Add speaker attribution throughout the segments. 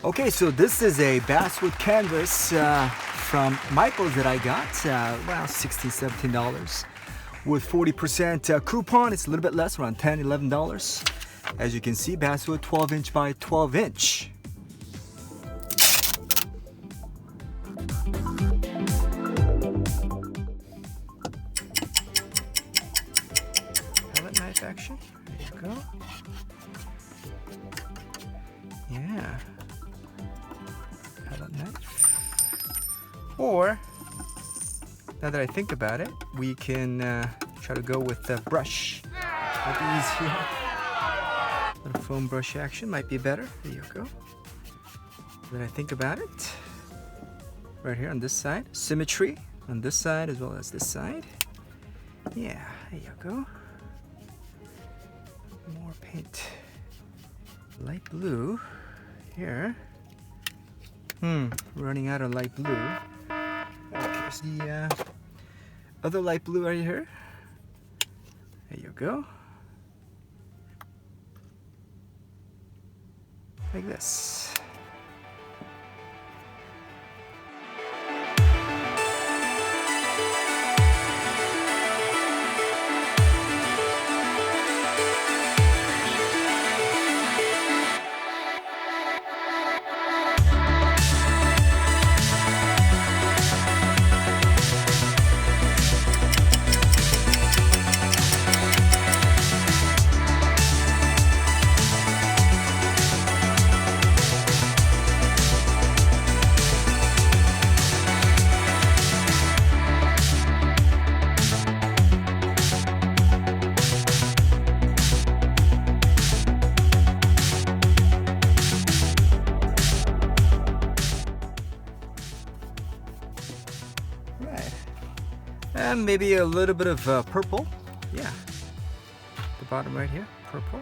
Speaker 1: Okay, so this is a basswood canvas from Michael's that I got, around $16, $17. With 40% coupon, it's a little bit less, around $10, $11. As you can see, basswood 12-inch by 12-inch. Pellet knife action, there you go. Yeah. Pellet knife. Or, now that I think about it, we can try to go with the brush. With these here. Little foam brush action might be better. There you go. Now that I think about it, right here on this side, symmetry on this side as well as this side. Yeah, there you go. More paint. Light blue here. Running out of light blue. Here's the other light blue right here. There you go. Like this. And maybe a little bit of purple. Yeah. The bottom right here, purple.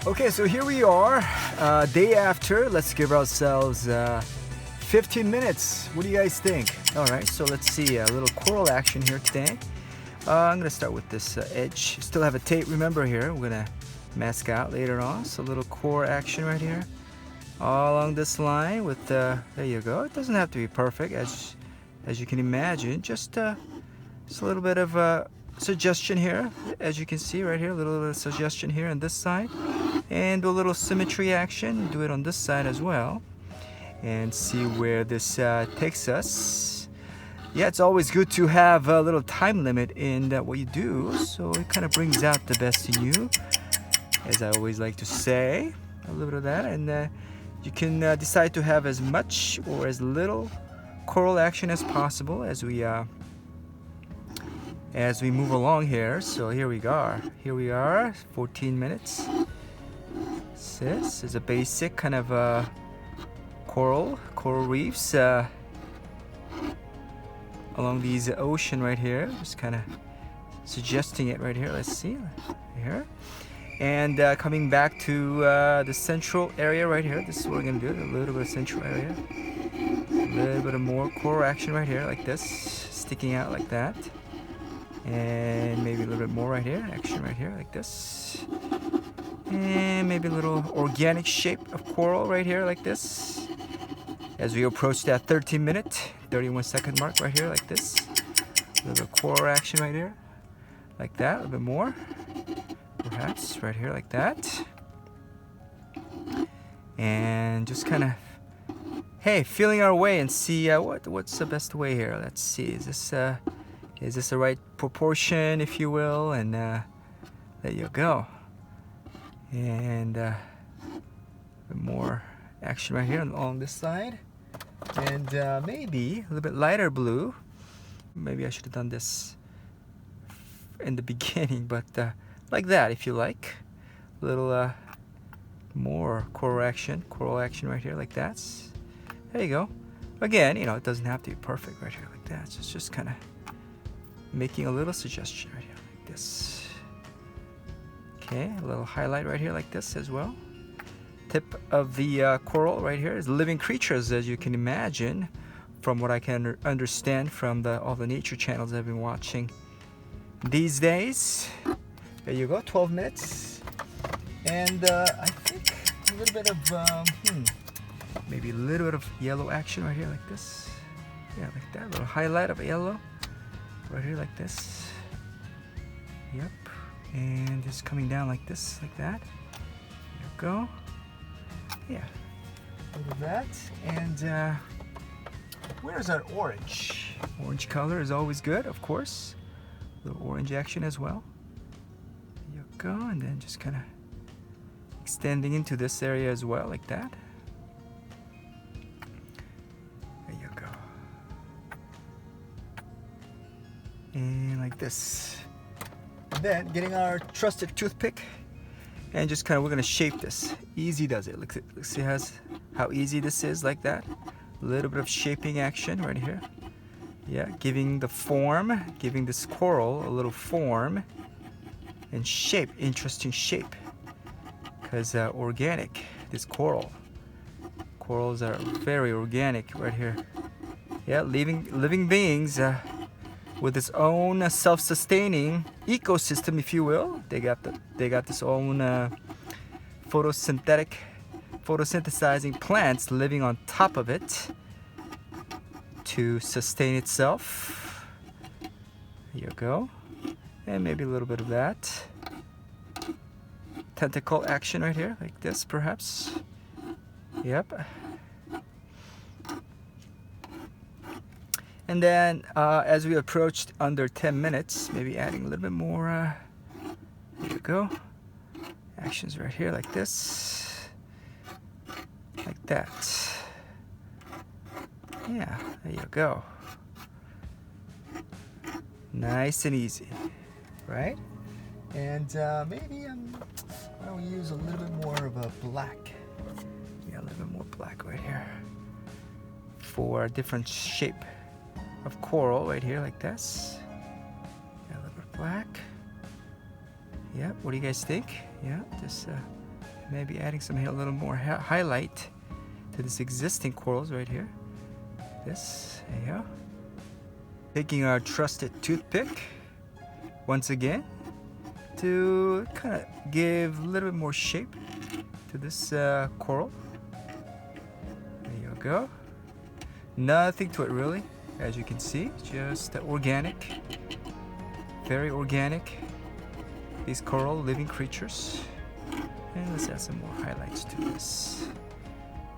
Speaker 1: Okay, so here we are, day after. Let's give ourselves 15 minutes. What do you guys think? All right, so let's see a little coral action here today. I'm gonna start with this edge. Still have a tape, remember here. We're gonna mask out later on. So a little core action right here. All along this line with there you go. It doesn't have to be perfect as you can imagine. Just a little bit of suggestion here. As you can see right here, a little bit of suggestion here on this side. And a little symmetry action. Do it on this side as well. And see where this takes us. Yeah, it's always good to have a little time limit in what you do, so it kind of brings out the best in you, as I always like to say. A little bit of that, and you can decide to have as much or as little coral action as possible as we move along here. So here we are. Here we are, 14 minutes. This is a basic kind of coral reefs along these ocean right here. Just kind of suggesting it right here. Let's see here, and coming back to the central area right here. This is what we're gonna do. A little bit of central area, a little bit of more coral action right here, like this, sticking out like that, and maybe a little bit more right here, action right here, like this, and maybe a little organic shape of coral right here, like this. As we approach that 13-minute, 31-second mark right here, like this. A little coral action right here, like that, a little bit more. Perhaps right here, like that. And just kind of, hey, feeling our way and see what's the best way here. Let's see, is this the right proportion, if you will? And there you go. And a bit more action right here along this side. And maybe a little bit lighter blue. Maybe I should have done this in the beginning, but like that, if you like. A little more coral action right here, like that. There you go. Again, it doesn't have to be perfect right here, like that. So it's just kind of making a little suggestion right here, like this. Okay, a little highlight right here, like this as well. tip of the coral right here is living creatures, as you can imagine, from what I can understand from all the nature channels I've been watching these days. There you go, 12 minutes. And I think a little bit of, maybe a little bit of yellow action right here like this. Yeah, like that, a little highlight of yellow right here like this. Yep, and just coming down like this, like that. There you go. Yeah, look at that. And where's our orange? Orange color is always good, of course. A little orange action as well. There you go, and then just kind of extending into this area as well, like that. There you go. And like this. And then getting our trusted toothpick and just kind of, we're going to shape this. Easy does it. Look, see how easy this is, like that. A little bit of shaping action right here. Yeah, giving the form, giving this coral a little form and shape, interesting shape. Because organic, this corals are very organic right here. Yeah, living beings with its own self-sustaining ecosystem, if you will. They got this own photosynthesizing plants living on top of it to sustain itself. There you go. And maybe a little bit of that. Tentacle action right here, like this perhaps. Yep. And then as we approached under 10 minutes, maybe adding a little bit more. There you go. Actions right here like this. Like that. Yeah, there you go. Nice and easy, right? And maybe I'll use a little bit more of a black. Yeah, a little bit more black right here for a different shape of coral right here, like this. Yeah, a little bit of black. Yeah, what do you guys think? Yeah, just maybe adding some a little more highlight to this existing corals right here. This, there you go. Taking our trusted toothpick once again to kind of give a little bit more shape to this coral. There you go. Nothing to it really, as you can see, just organic, very organic. These coral living creatures. And let's add some more highlights to this.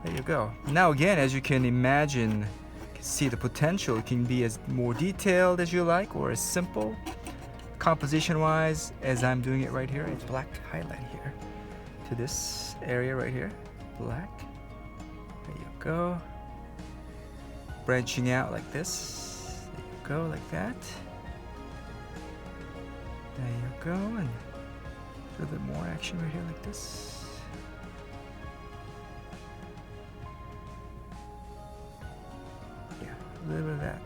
Speaker 1: There you go. Now again, as you can imagine, you can see the potential. It can be as more detailed as you like, or as simple composition wise as I'm doing it right here. It's black highlight here to this area right here. Black. There you go. Branching out like this. There you go, like that. There you go. And a little bit more action right here like this. Yeah, a little bit of that.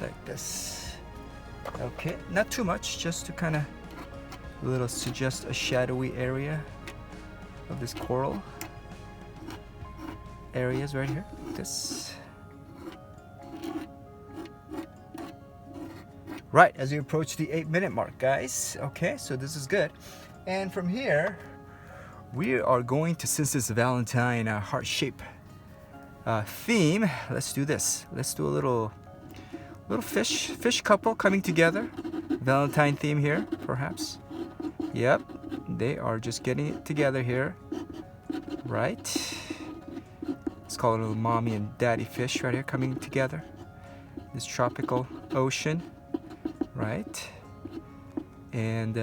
Speaker 1: Like this. Okay, not too much, just to kind of suggest a shadowy area of this coral areas right here, like this. Right, as we approach the 8-minute mark, guys. Okay, so this is good. And from here, we are going to, since it's Valentine heart shape theme, let's do this. Let's do a little fish couple coming together. Valentine theme here, perhaps. Yep, they are just getting it together here. Right. Let's call it a little mommy and daddy fish right here coming together. This tropical ocean, right? And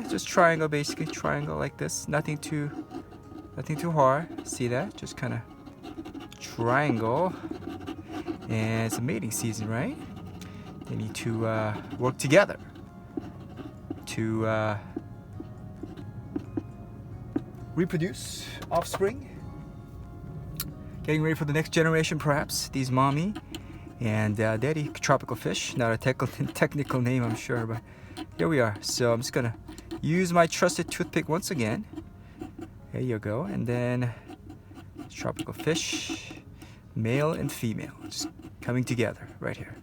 Speaker 1: just triangle, basically triangle like this. Nothing too hard. See that? Just kind of triangle. And it's a mating season, right? They need to work together to reproduce offspring. Getting ready for the next generation, perhaps. These mommy and daddy tropical fish. Not a technical name, I'm sure, but here we are. So I'm just gonna use my trusted toothpick once again. There you go, and then tropical fish, male and female, just coming together right here.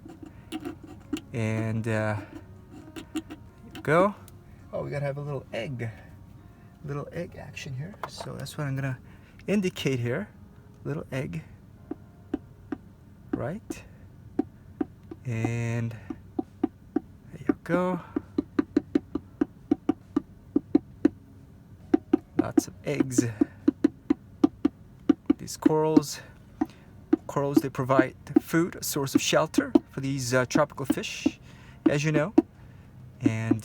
Speaker 1: And go. Oh, we gotta have a little egg action here. So that's what I'm gonna indicate here. Little egg, right? And there you go. Lots of eggs. These corals, they provide food, a source of shelter for these tropical fish, as you know. And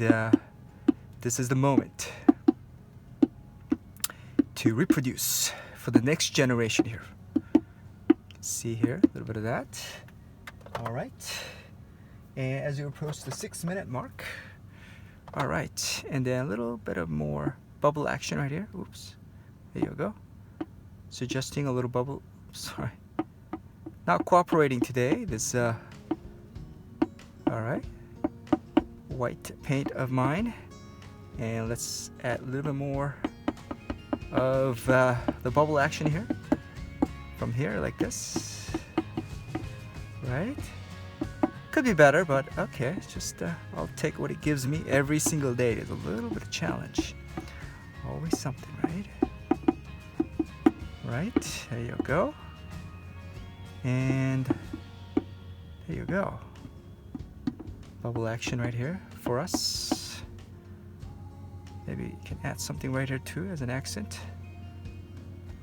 Speaker 1: this is the moment to reproduce for the next generation here. See here, a little bit of that. All right. And as you approach the 6-minute mark, all right, and then a little bit of more bubble action right here. Oops, there you go. Suggesting a little bubble. Sorry, not cooperating today. This all right, white paint of mine, and let's add a little bit more of the bubble action here. From here, like this, right? Could be better, but okay. Just I'll take what it gives me every single day. There's a little bit of challenge. Always something, right? Right, there you go. And there you go. Bubble action right here for us. Maybe you can add something right here too as an accent.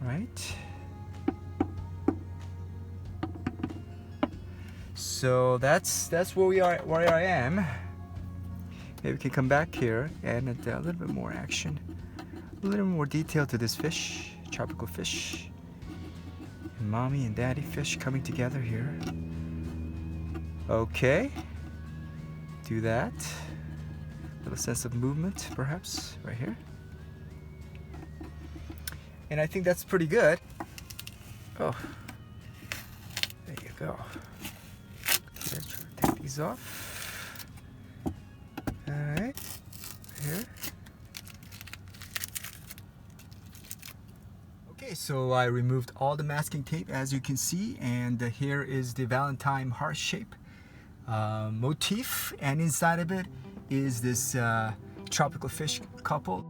Speaker 1: Right? So that's where I am. Maybe we can come back here and add a little bit more action, a little more detail to this fish, tropical fish, and mommy and daddy fish coming together here. Okay, do that. A little sense of movement, perhaps, right here. And I think that's pretty good. Oh, there you go. Let's take these off. All right, here. Okay, so I removed all the masking tape, as you can see, and here is the Valentine heart shape motif, and inside of it is this tropical fish couple.